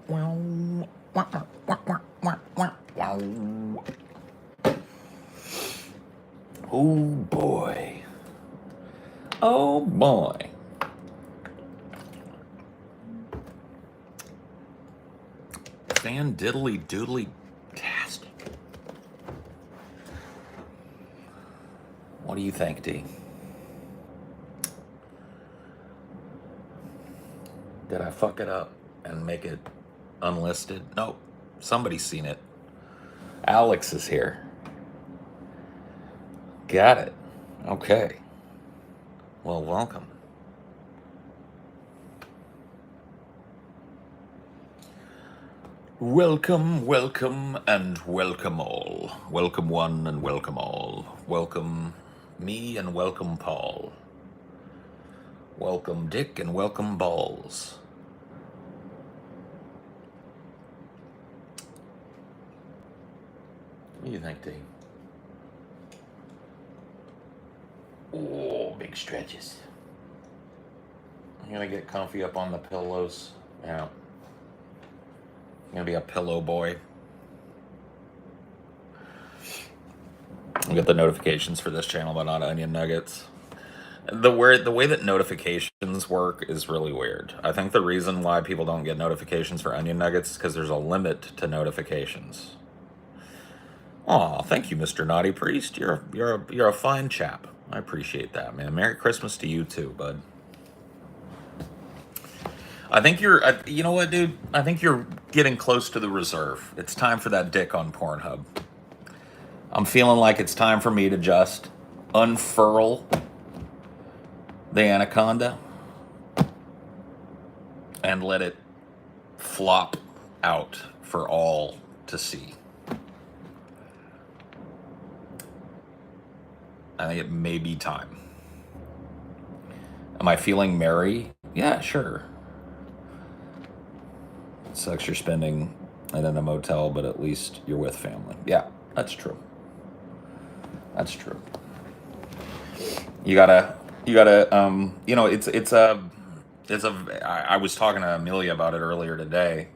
Oh boy. Oh boy. Fan diddly doodly tastic. What do you think, D? Did I fuck it up and make it unlisted? Nope. Somebody's seen it. Alex is here. Got it. Okay. Well, welcome. Welcome, welcome, and welcome all. Welcome one and welcome all. Welcome me and welcome Paul. Welcome Dick and welcome Balls. What do you think, Dave? Oh, big stretches. I'm gonna get comfy up on the pillows. Yeah. I'm gonna be a pillow boy. I get the notifications for this channel, but not onion nuggets. The way that notifications work is really weird. I think the reason why people don't get notifications for onion nuggets is because there's a limit to notifications. Aw, thank you, Mr. Naughty Priest. You're a fine chap. I appreciate that, man. Merry Christmas to you too, bud. I think you know what, dude? I think you're getting close to the reserve. It's time for that dick on Pornhub. I'm feeling like it's time for me to just unfurl the anaconda and let it flop out for all to see. I think it may be time. Am I feeling merry? Yeah, sure. It sucks you're spending it in a motel, but at least you're with family. Yeah, that's true. That's true. You gotta, I was talking to Amelia about it earlier today.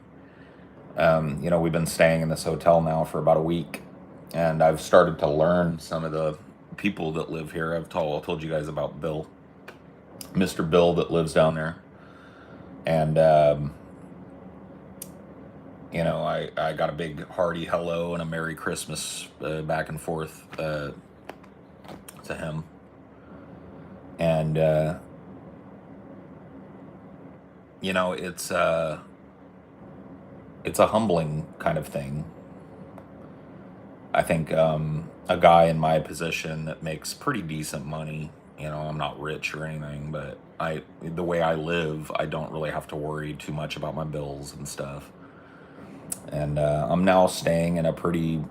We've been staying in this hotel now for about a week, and I've started to learn some of the people that live here. I told you guys about Bill, Mr. Bill that lives down there, and I got a big hearty hello and a Merry Christmas back and forth to him, and it's a humbling kind of thing. I think a guy in my position that makes pretty decent money, I'm not rich or anything, but the way I live, I don't really have to worry too much about my bills and stuff. And I'm now staying in a pretty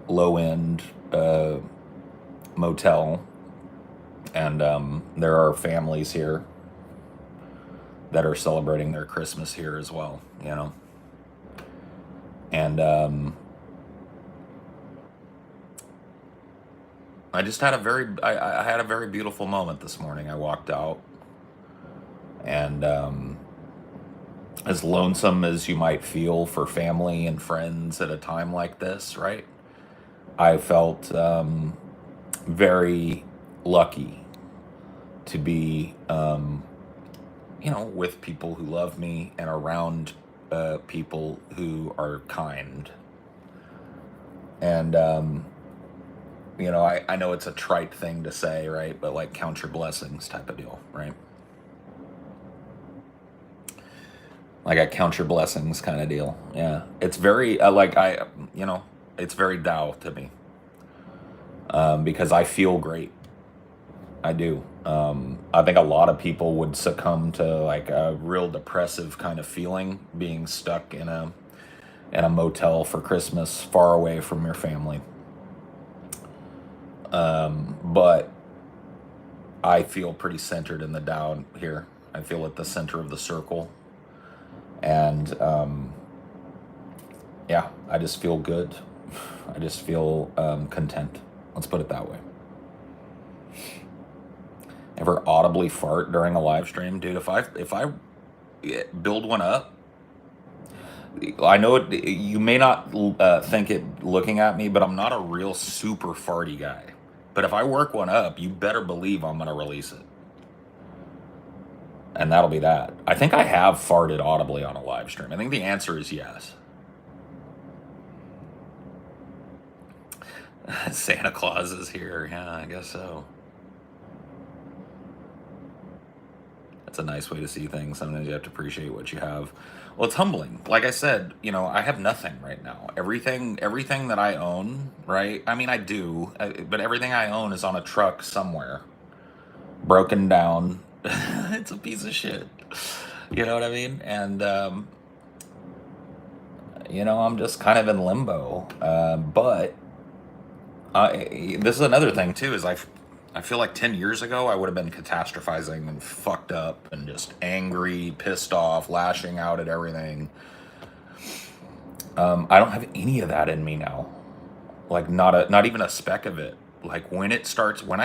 low-end motel, and there are families here that are celebrating their Christmas here as well, and I just had I had a very beautiful moment this morning. I walked out, and as lonesome as you might feel for family and friends at a time like this, right? I felt very lucky to be, with people who love me and around people who are kind. And, I know it's a trite thing to say, right? But like count your blessings type of deal, right? Like a count your blessings kind of deal. Yeah. It's very, it's very Tao to me. Because I feel great. I do. I think a lot of people would succumb to like a real depressive kind of feeling being stuck in a motel for Christmas far away from your family. But I feel pretty centered in the Tao here. I feel at the center of the circle. And I just feel good. I just feel content. Let's put it that way. Ever audibly fart during a live stream? Dude, if I build one up, I know you may not think it looking at me, but I'm not a real super farty guy. But if I work one up, you better believe I'm going to release it. And that'll be that. I think I have farted audibly on a live stream. I think the answer is yes. Santa Claus is here. Yeah, I guess so. That's a nice way to see things. Sometimes you have to appreciate what you have. Well, it's humbling. Like I said, I have nothing right now. Everything that I own, right? I mean, I do, but everything I own is on a truck somewhere, broken down. It's a piece of shit. You know what I mean? And I'm just kind of in limbo. But this is another thing too. Is I feel like 10 years ago I would have been catastrophizing and fucked up and just angry, pissed off, lashing out at everything. I don't have any of that in me now. Like not even a speck of it. Like when I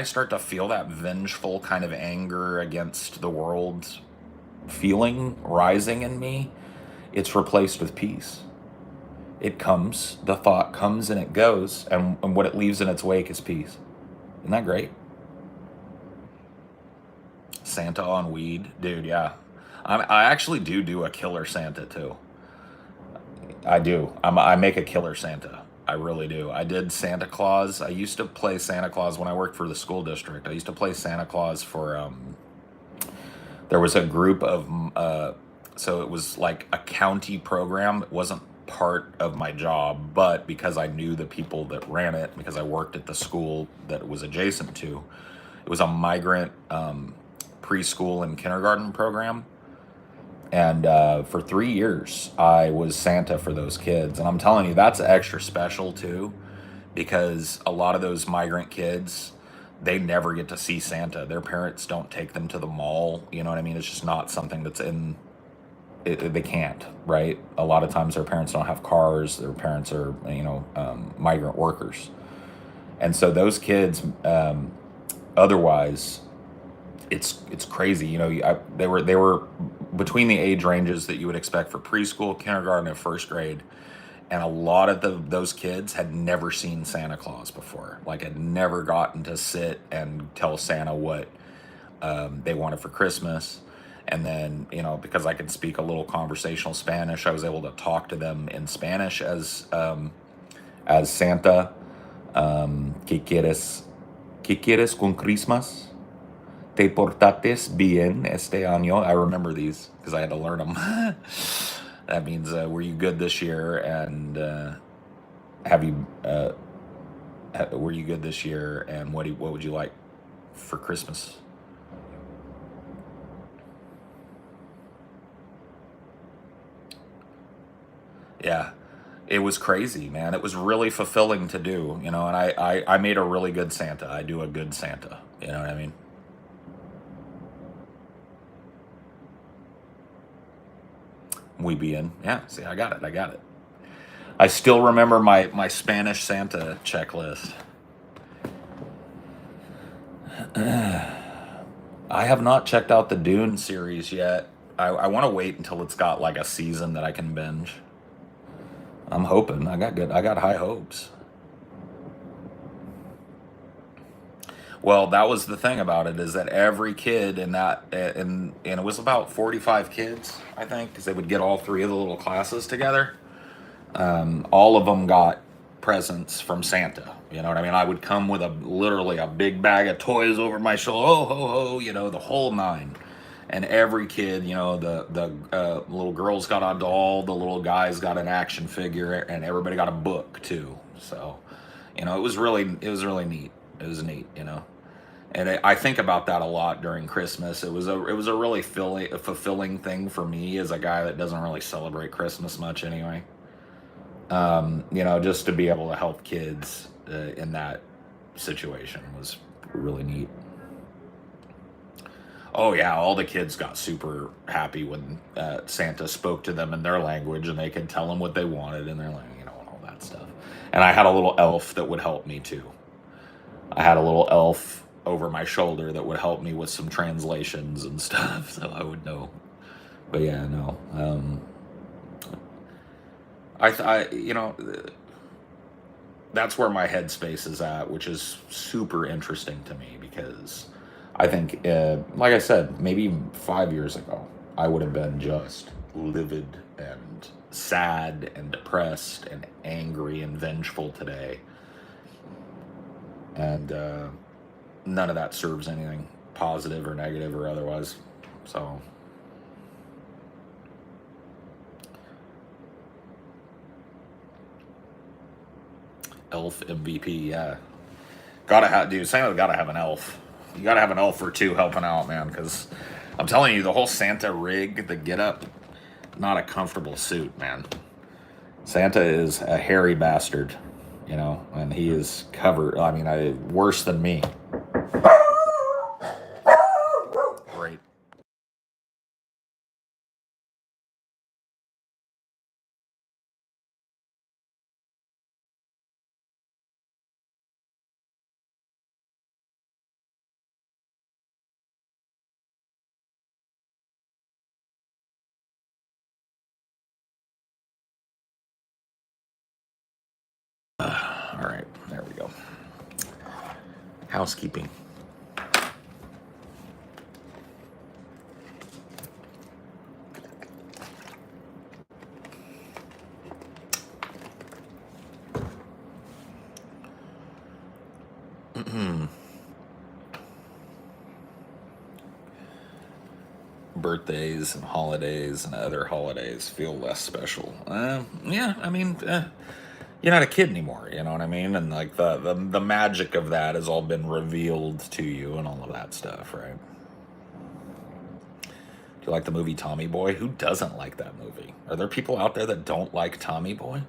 start to feel that vengeful kind of anger against the world feeling rising in me, it's replaced with peace. The thought comes and it goes, and what it leaves in its wake is peace. Isn't that great? Santa on weed, dude. Yeah, I actually do a killer Santa too. I do. I make a killer Santa. I really do. I did Santa Claus. I used to play Santa Claus when I worked for the school district. I used to play Santa Claus for. There was a group of. So it was like a county program. It wasn't part of my job, but because I knew the people that ran it, because I worked at the school that it was adjacent to, it was a migrant preschool and kindergarten program. And for 3 years, I was Santa for those kids. And I'm telling you, that's extra special too, because a lot of those migrant kids, they never get to see Santa. Their parents don't take them to the mall. You know what I mean? It's just not something that's they can't, right? A lot of times their parents don't have cars. Their parents are, migrant workers. And so those kids, otherwise, it's crazy. They were between the age ranges that you would expect for preschool, kindergarten, and first grade, and a lot of those kids had never seen Santa Claus before. Like, had never gotten to sit and tell Santa what they wanted for Christmas. And then, because I could speak a little conversational Spanish, I was able to talk to them in Spanish as Santa. ¿Qué quieres con Christmas? Te portates bien este año. I remember these because I had to learn them. That means, were you good this year? And were you good this year? And what would you like for Christmas? Yeah, it was crazy, man. It was really fulfilling to do, and I made a really good Santa. I do a good Santa. You know what I mean? We be in. Yeah, see, I got it. I got it. I still remember my Spanish Santa checklist. I have not checked out the Dune series yet. I want to wait until it's got like a season that I can binge. I'm hoping. I got high hopes. Well, that was the thing about it, is that every kid in that, and it was about 45 kids, I think, because they would get all three of the little classes together. All of them got presents from Santa. You know what I mean? I would come with literally a big bag of toys over my shoulder, oh ho ho, the whole nine. And every kid, the little girls got a doll, the little guys got an action figure, and everybody got a book too. So, it was really neat. It was neat, And I think about that a lot during Christmas. It was a really fulfilling thing for me as a guy that doesn't really celebrate Christmas much anyway. Just to be able to help kids in that situation was really neat. Oh yeah, all the kids got super happy when Santa spoke to them in their language, and they could tell them what they wanted in their language, and all that stuff. And I had a little elf that would help me too. I had a little elf over my shoulder that would help me with some translations and stuff, so I would know. But yeah, no. you know, that's where my headspace is at, which is super interesting to me because I think, like I said, maybe 5 years ago, I would have been just livid and sad and depressed and angry and vengeful today. And none of that serves anything positive or negative or otherwise. So, elf MVP, yeah. Gotta have, dude, Santa's gotta have an elf. You gotta have an elf or two helping out, man, because I'm telling you, the whole Santa rig, the getup, not a comfortable suit, man. Santa is a hairy bastard, you know, and he is covered. I mean, worse than me. Great. All right, there we go. Housekeeping. Birthdays and holidays and other holidays feel less special. Yeah, I mean, you're not a kid anymore, you know what I mean? And like the magic of that has all been revealed to you and all of that stuff, right? Do you like the movie Tommy Boy? Who doesn't like that movie? Are there people out there that don't like Tommy Boy?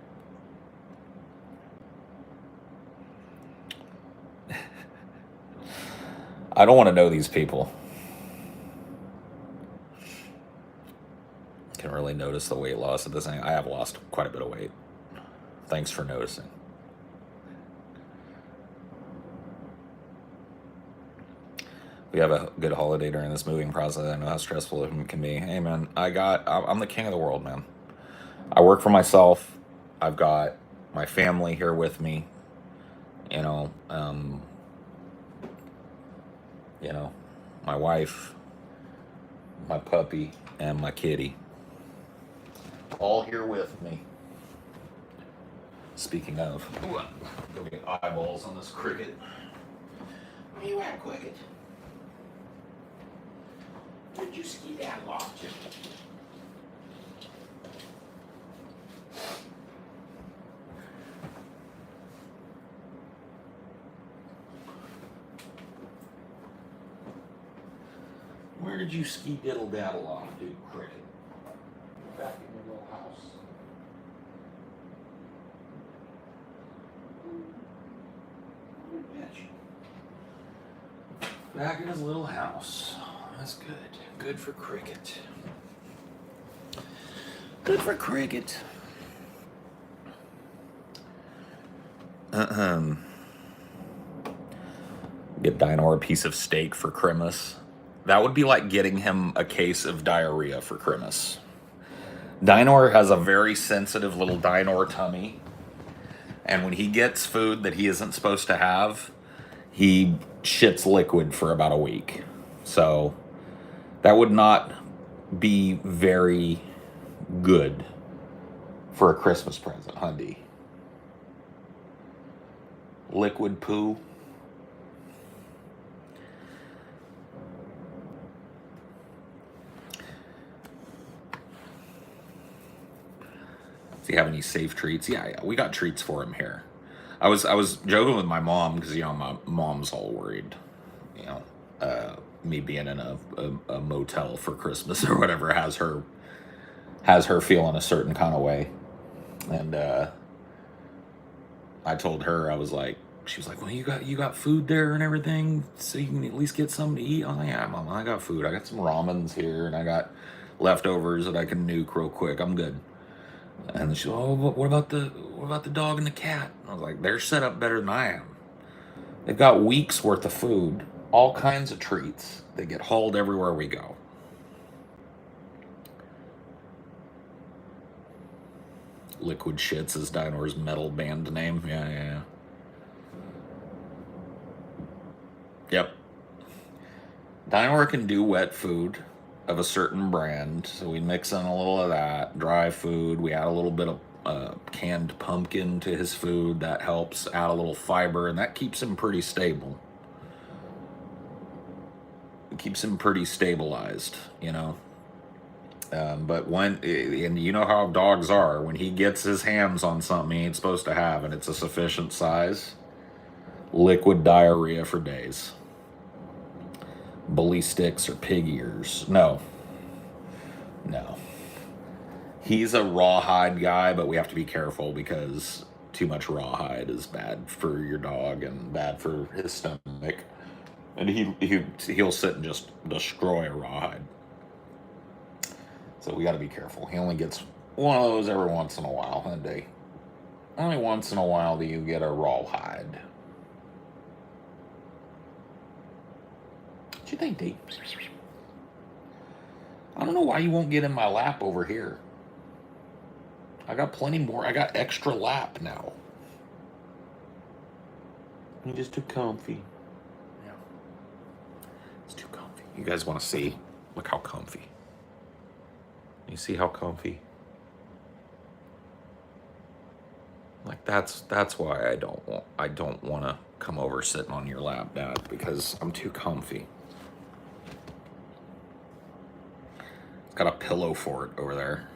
I don't want to know these people. Can really notice the weight loss at this thing. I have lost quite a bit of weight. Thanks for noticing. We have a good holiday during this moving process. I know how stressful it can be. Hey, man, I'm the king of the world, man. I work for myself. I've got my family here with me. You know, um, you know, my wife, my puppy, and my kitty, all here with me. Speaking of, ooh, go get eyeballs on this cricket. Where you at, cricket? Did you ski that off, Jim? Where did you ski diddle daddle off, dude, cricket? Back in your little house. Back in his little house. That's good. Good for cricket. Good for cricket. Get Dinor a piece of steak for Christmas. That would be like getting him a case of diarrhea for Christmas. Dinor has a very sensitive little Dinor tummy. And when he gets food that he isn't supposed to have, he shits liquid for about a week. So that would not be very good for a Christmas present, Hundy. Liquid poo. Do you have any safe treats? Yeah, we got treats for him here. I was joking with my mom because my mom's all worried, you know, me being in a motel for Christmas or whatever has her feeling a certain kind of way, and I told her, I was like, she was like, well, you got food there and everything, so you can at least get something to eat. I was like, yeah, mom, I got food. I got some ramens here, and I got leftovers that I can nuke real quick. I'm good. And she, oh, what about the dog and the cat? I was like, they're set up better than I am. They've got weeks worth of food, all kinds of treats. They get hauled everywhere we go. Liquid Shits is Dynor's metal band name. Yeah. Yep. Dynor can do wet food of a certain brand, so we mix in a little of that. Dry food, we add a little bit of canned pumpkin to his food. That helps add a little fiber, and that keeps him pretty stable. It keeps him pretty stabilized, you know. But and you know how dogs are, when he gets his hands on something he ain't supposed to have, and it's a sufficient size, liquid diarrhea for days. Bully sticks or pig ears. No. He's a rawhide guy, but we have to be careful because too much rawhide is bad for your dog and bad for his stomach. And he'll sit and just destroy a rawhide. So we got to be careful. He only gets one of those every once in a while a day. Only once in a while do you get a rawhide. What you think, D? I don't know why you won't get in my lap over here. I got plenty more. I got extra lap now. You're just too comfy. Yeah. It's too comfy. You guys want to see? Look how comfy. You see how comfy? Like that's why I don't want to come over sitting on your lap, Dad, because I'm too comfy. It's got a pillow for it over there.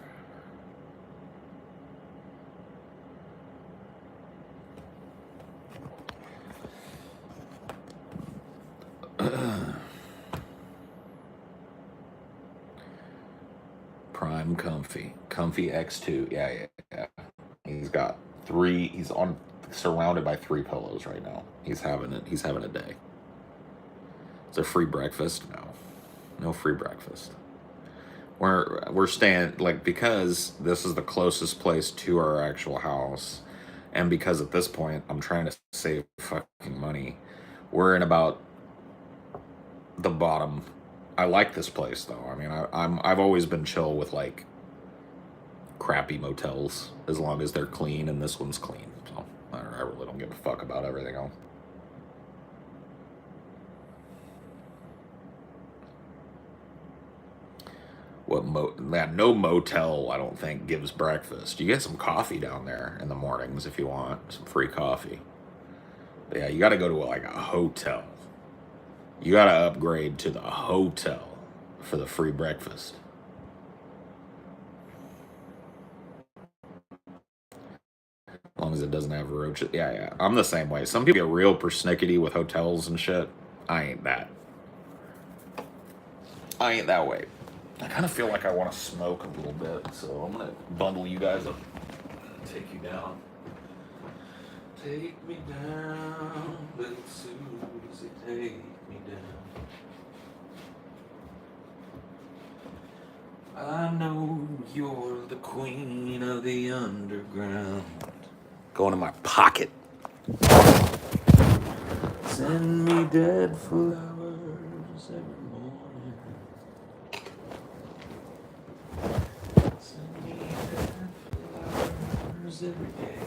Prime Comfy X2. Yeah. He's got 3. He's surrounded by 3 pillows right now. He's having a day. Is there free breakfast? No free breakfast. We're staying, like, because this is the closest place to our actual house, and because at this point I'm trying to save fucking money. We're in about the bottom. I like this place though. I mean, I've always been chill with like crappy motels as long as they're clean, and this one's clean. So I really don't give a fuck about everything else. No motel, I don't think, gives breakfast. You get some coffee down there in the mornings if you want some free coffee. But yeah, you got to go to like a hotel. You got to upgrade to the hotel for the free breakfast. As long as it doesn't have roaches. Yeah. I'm the same way. Some people get real persnickety with hotels and shit. I ain't that way. I kind of feel like I want to smoke a little bit, so I'm going to bundle you guys up and take you down. Take me down, little Susie, take me down. I know you're the queen of the underground. Going in my pocket. Send me dead flowers every morning. Send me dead flowers every day.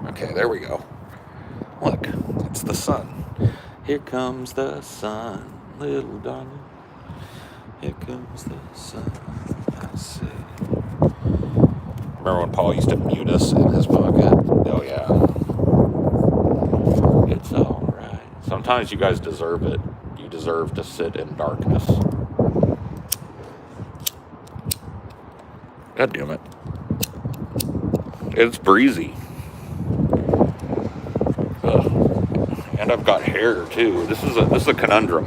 Okay, there we go. Look, it's the sun. Here comes the sun, little darling. Here comes the sun, I say. Remember when Paul used to mute us in his pocket? Oh, yeah. It's all right. Sometimes you guys deserve it. You deserve to sit in darkness. God damn it. It's breezy. Ugh. And I've got hair too. This is a conundrum.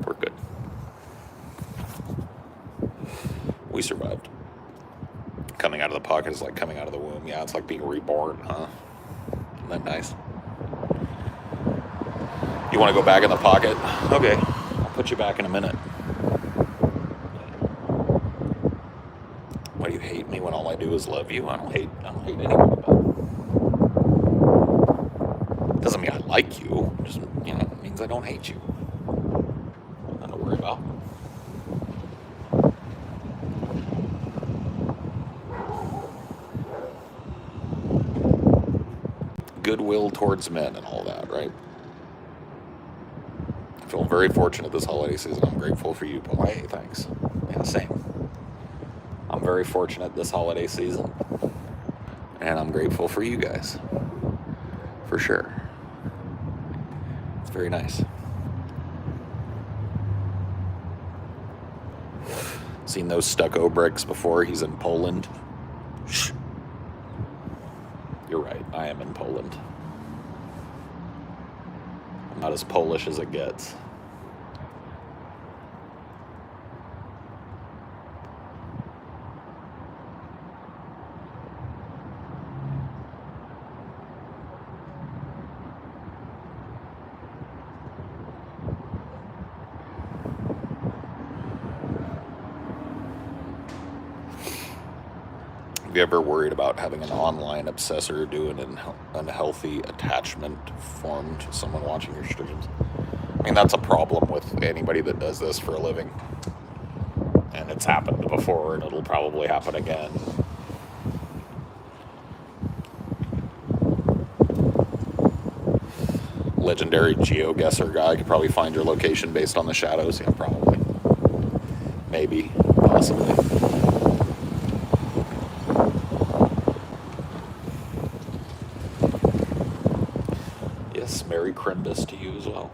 We're good. We survived. Coming out of the pocket is like coming out of the womb. Yeah, it's like being reborn, huh? Isn't that nice? You want to go back in the pocket? Okay, I'll put you back in a minute. Why do you hate me when all I do is love you? I don't hate anybody. Doesn't mean I like you. Just it means I don't hate you. Nothing to worry about. Goodwill towards men and all that, right? I feel very fortunate this holiday season. I'm grateful for you, Paul. Hey, thanks. Yeah, same. I'm very fortunate this holiday season. And I'm grateful for you guys. For sure. It's very nice. Seen those stucco bricks before? He's in Poland. Shh. You're right, I am in Poland. I'm not as Polish as it gets. Have you ever worried about having an online obsessor do an unhealthy attachment form to someone watching your streams? I mean, that's a problem with anybody that does this for a living. And it's happened before, and it'll probably happen again. Legendary geoguesser guy could probably find your location based on the shadows. Yeah, probably. Maybe. Possibly. Yes, Merry Christmas to you as well.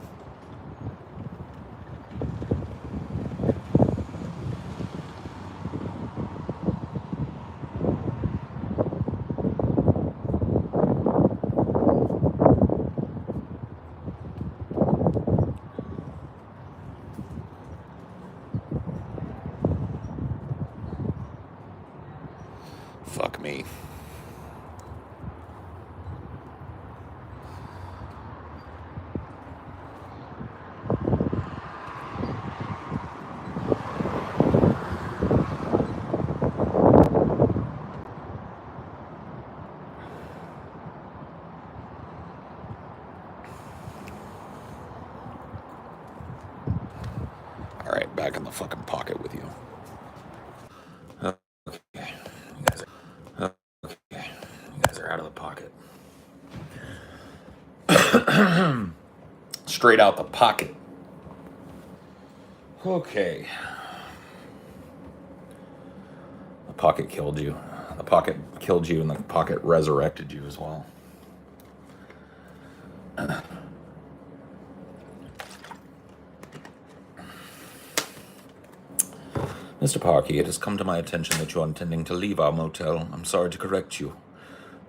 Fuck me. Alright, back in the fucking pocket with you. Okay. You guys are out of the pocket. Straight out the pocket. Okay. The pocket killed you. The pocket killed you, and the pocket resurrected you as well. Mr. Parkey, it has come to my attention that you are intending to leave our motel. I'm sorry to correct you,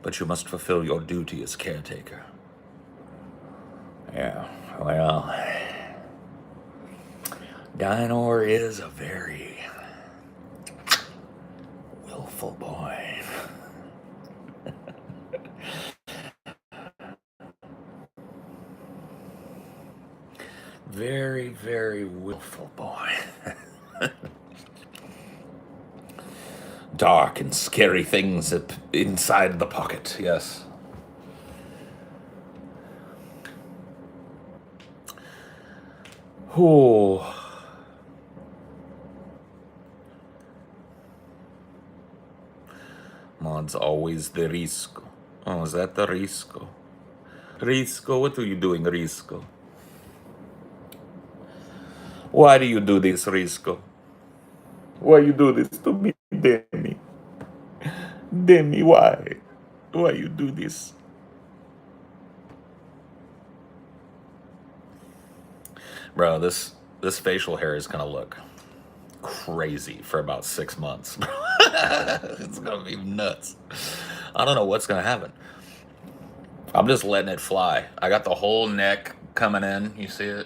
but you must fulfill your duty as caretaker. Yeah, well, Dinor is a very willful boy. Very, very willful boy. Dark and scary things inside the pocket, yes. Oh. Mod's always the Risco. Oh, is that the Risco? Risco, what are you doing, Risco? Why do you do this, Risco? Why you do this to me, Demi? Demi, why? Why you do this? Bro, this facial hair is gonna look crazy for about 6 months. It's gonna be nuts. I don't know what's gonna happen. I'm just letting it fly. I got the whole neck coming in. You see it?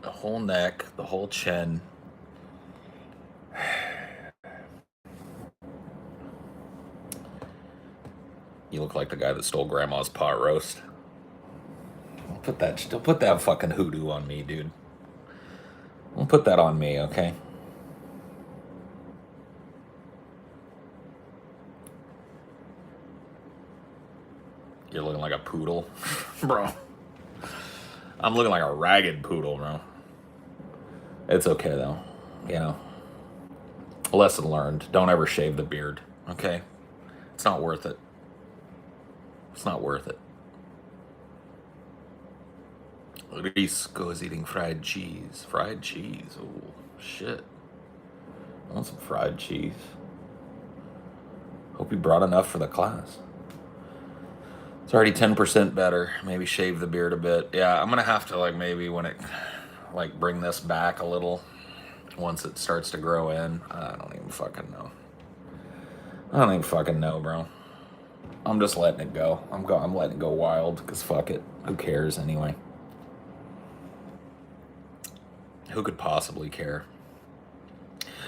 The whole neck, the whole chin. You look like the guy that stole grandma's pot roast. Don't put that fucking hoodoo on me, dude. Don't put that on me, okay? You're looking like a poodle, bro. I'm looking like a ragged poodle, bro. It's okay though, you know. Lesson learned: don't ever shave the beard, okay? It's not worth it. It's not worth it. Risco is eating fried cheese. Fried cheese. Oh, shit. I want some fried cheese. Hope you brought enough for the class. It's already 10% better. Maybe shave the beard a bit. Yeah, I'm going to have to, like, maybe when it, like, bring this back a little once it starts to grow in. I don't even fucking know. I don't even fucking know, bro. I'm just letting it go. I'm letting it go wild because fuck it. Who cares anyway? Who could possibly care?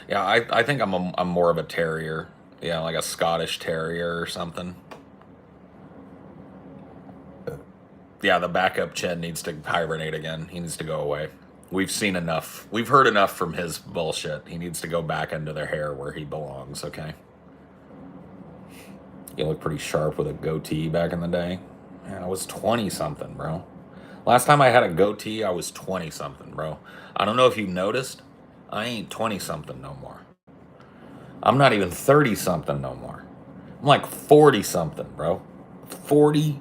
Yeah, I think I'm more of a terrier. Yeah, like a Scottish terrier or something. Yeah, the backup chin needs to hibernate again. He needs to go away. We've seen enough. We've heard enough from his bullshit. He needs to go back into their hair where he belongs, okay? You look pretty sharp with a goatee back in the day. Man, I was 20-something, bro. Last time I had a goatee, I was 20-something, bro. I don't know if you noticed. I ain't 20-something no more. I'm not even 30-something no more. I'm like 40-something, bro. 40.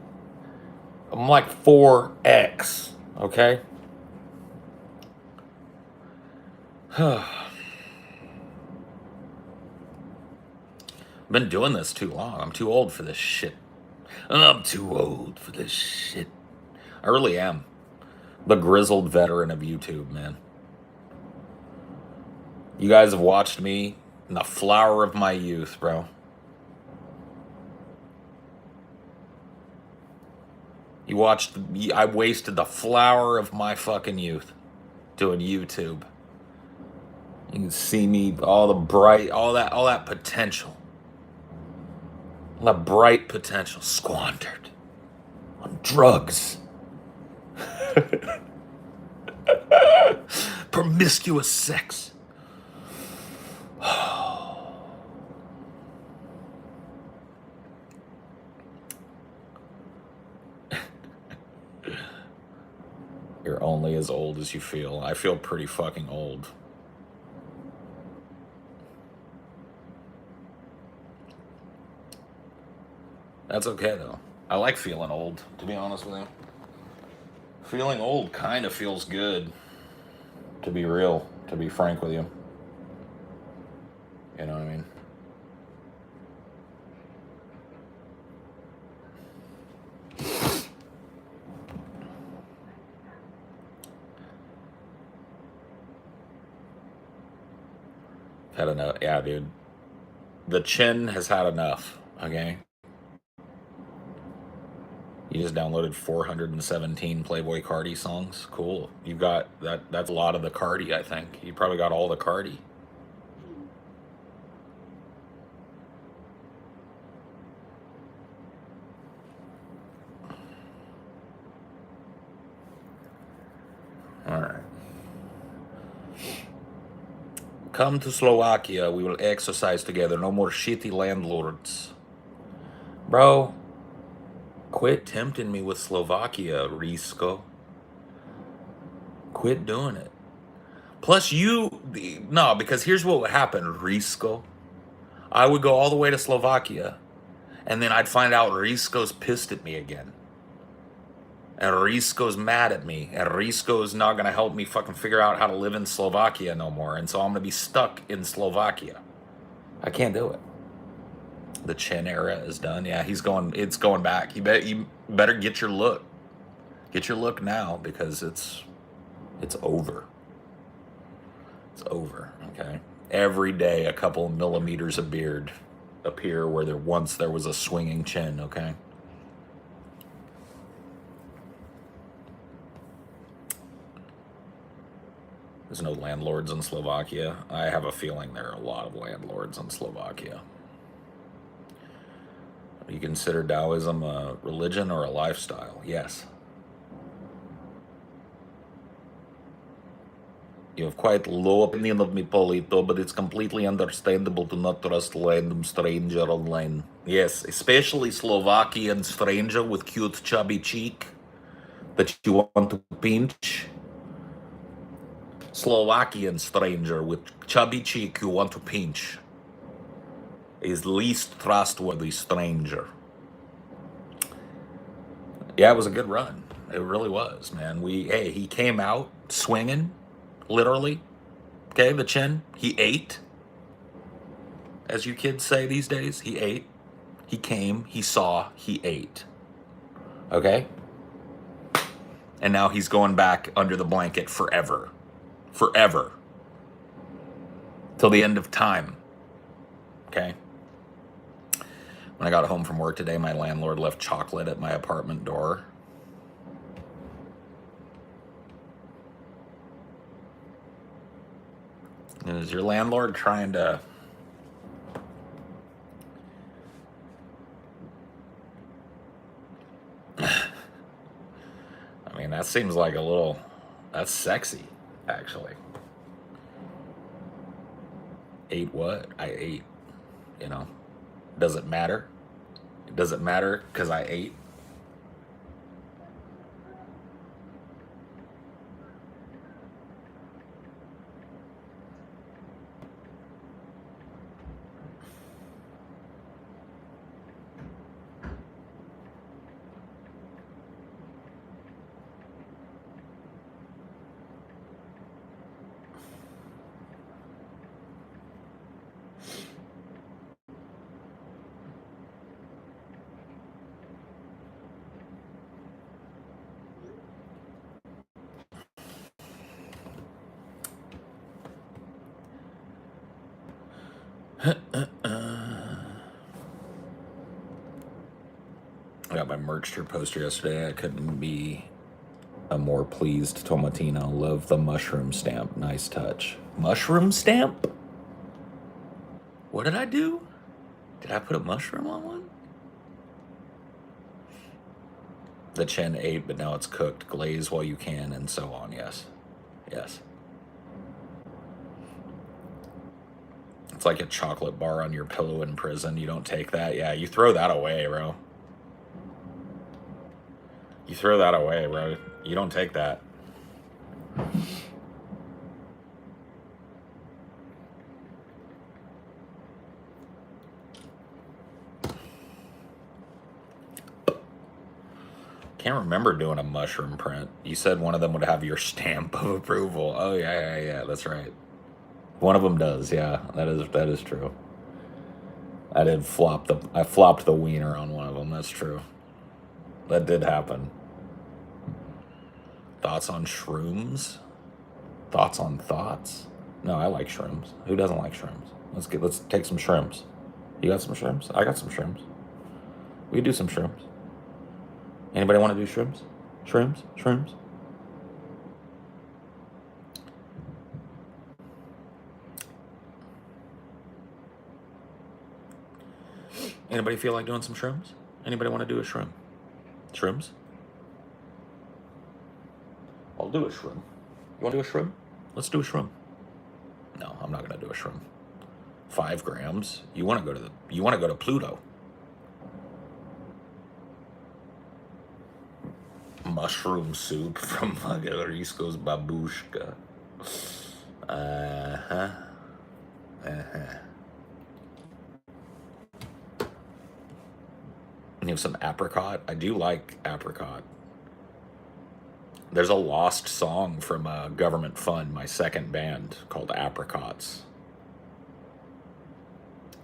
I'm like 4X, okay? Been doing this too long. I'm too old for this shit. I'm too old for this shit. I really am. The grizzled veteran of YouTube, man. You guys have watched me in the flower of my youth, bro. I wasted the flower of my fucking youth doing YouTube. You can see me, all that potential. All that bright potential squandered on drugs. Promiscuous sex. You're only as old as you feel. I feel pretty fucking old. That's okay though. I like feeling old, to be honest with you. Feeling old kind of feels good, to be real, to be frank with you. You know what I mean? Had enough. Yeah, dude. The chin has had enough, okay? You just downloaded 417 Playboy Cardi songs. Cool. You got that. That's a lot of the Cardi, I think. You probably got all the Cardi. All right. Come to Slovakia. We will exercise together. No more shitty landlords. Bro, quit tempting me with Slovakia, Risco. Quit doing it. Plus, no, because here's what would happen, Risco. I would go all the way to Slovakia, and then I'd find out Risco's pissed at me again. And Risco's mad at me, and Risco's not going to help me fucking figure out how to live in Slovakia no more, and so I'm going to be stuck in Slovakia. I can't do it. The chin era is done. Yeah, it's going back. You better get your look. Get your look now, because it's over. It's over, okay? Every day, a couple of millimeters of beard appear where once there was a swinging chin, okay? There's no landlords in Slovakia. I have a feeling there are a lot of landlords in Slovakia. You consider Taoism a religion or a lifestyle? Yes. You have quite low opinion of me, Polito, but it's completely understandable to not trust random stranger online. Yes, especially Slovakian stranger with cute chubby cheek that you want to pinch. Slovakian stranger with chubby cheek you want to pinch is least trustworthy stranger. Yeah, it was a good run. It really was, man. He came out swinging, literally. Okay, the chin. He ate, as you kids say these days. He ate. He came. He saw. He ate. Okay. And now he's going back under the blanket forever, forever, till the end of time. Okay. When I got home from work today, my landlord left chocolate at my apartment door. And is your landlord trying to I mean, that seems like that's sexy, actually. Ate what? I ate, you know. Does it matter? Does it matter because I ate? I got my merch tour poster yesterday. I couldn't be a more pleased Tomatino. Love the mushroom stamp. Nice touch. Mushroom stamp? What did I do? Did I put a mushroom on one? The chin ate, but now it's cooked. Glaze while you can, and so on. Yes. Yes. It's like a chocolate bar on your pillow in prison. You don't take that. Yeah, you throw that away, bro. You throw that away, bro. You don't take that. Can't remember doing a mushroom print. You said one of them would have your stamp of approval. Oh yeah, that's right. One of them does. Yeah, that is true. I flopped the wiener on one of them. That's true. That did happen. Thoughts on shrooms? Thoughts on thoughts? No, I like shrooms. Who doesn't like shrooms? Let's take some shrooms. You got some shrooms? I got some shrooms. We could do some shrooms. Anybody want to do shrooms? Shrooms? Anybody feel like doing some shrooms? Anybody want to do a shroom? Shrooms? I'll do a shroom. You want to do a shroom? Let's do a shroom. No, I'm not going to do a shroom. 5 grams. You want to go to Pluto. Mushroom soup from Risco's Babushka. You have some apricot. I do like apricot. There's a lost song from Government Fund, my second band, called Apricots.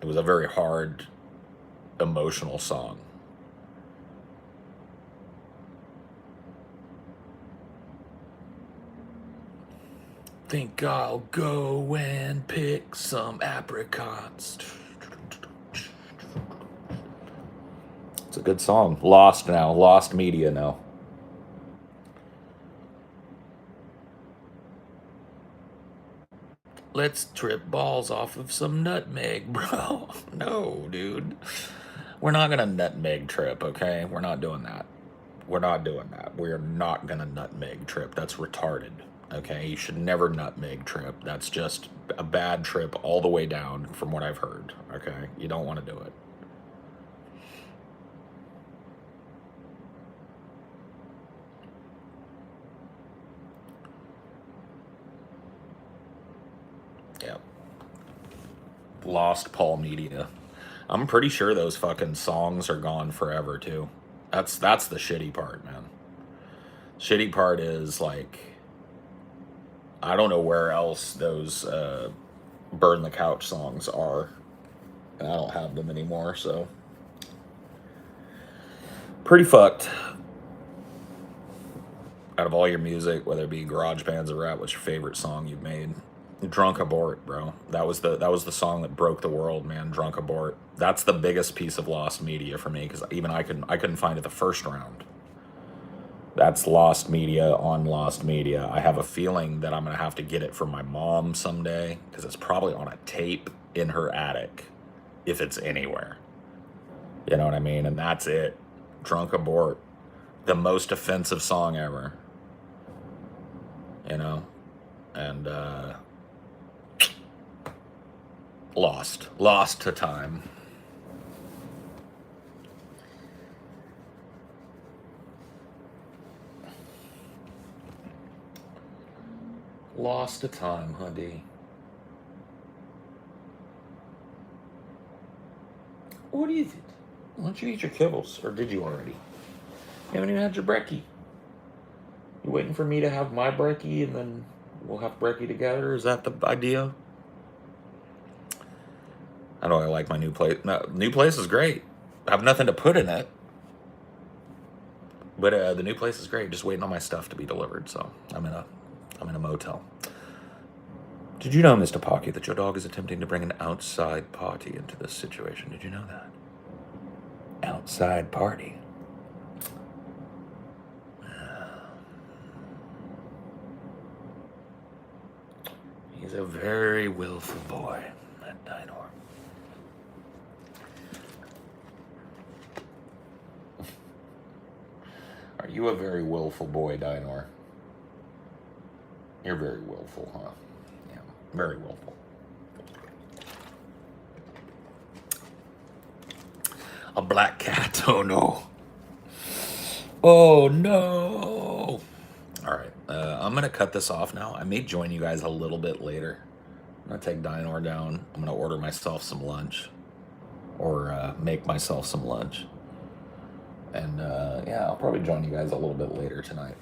It was a very hard, emotional song. Think I'll go and pick some apricots. It's a good song. Lost now. Lost media now. Let's trip balls off of some nutmeg, bro. No, dude. We're not gonna nutmeg trip, okay? We're not doing that. We're not doing that. We're not gonna nutmeg trip. That's retarded. Okay, you should never nutmeg trip. That's just a bad trip all the way down from what I've heard. Okay, you don't want to do it. Yep. Lost Paul Media. I'm pretty sure those fucking songs are gone forever too. That's the shitty part, man. Shitty part is like I don't know where else those Burn the Couch songs are. I don't have them anymore, so pretty fucked. Out of all your music, whether it be garage bands or rap, what's your favorite song you've made? Drunk Abort, bro. That was the song that broke the world, man. Drunk Abort. That's the biggest piece of lost media for me because even I couldn't find it the first round. That's lost media on lost media. I have a feeling that I'm gonna have to get it from my mom someday because it's probably on a tape in her attic, if it's anywhere. You know what I mean? And that's it. Drunk Abort, the most offensive song ever. You know, and lost to time. Lost to time, huh, D? What is it? Why don't you eat your kibbles? Or did you already? You haven't even had your brekkie. You waiting for me to have my brekkie and then we'll have brekkie together? Is that the idea? I know I like my new place. No, new place is great. I have nothing to put in it. But the new place is great. Just waiting on my stuff to be delivered. So I'm in a motel. Did you know, Mr. Pocky, that your dog is attempting to bring an outside party into this situation? Did you know that? Outside party. He's a very willful boy, that Dinor. Are you a very willful boy, Dinor? You're very willful, huh? Yeah, very willful. A black cat. Oh no. Oh no. All right. I'm going to cut this off now. I may join you guys a little bit later. I'm going to take Dinor down. I'm going to order myself some lunch or make myself some lunch. And yeah, I'll probably join you guys a little bit later tonight.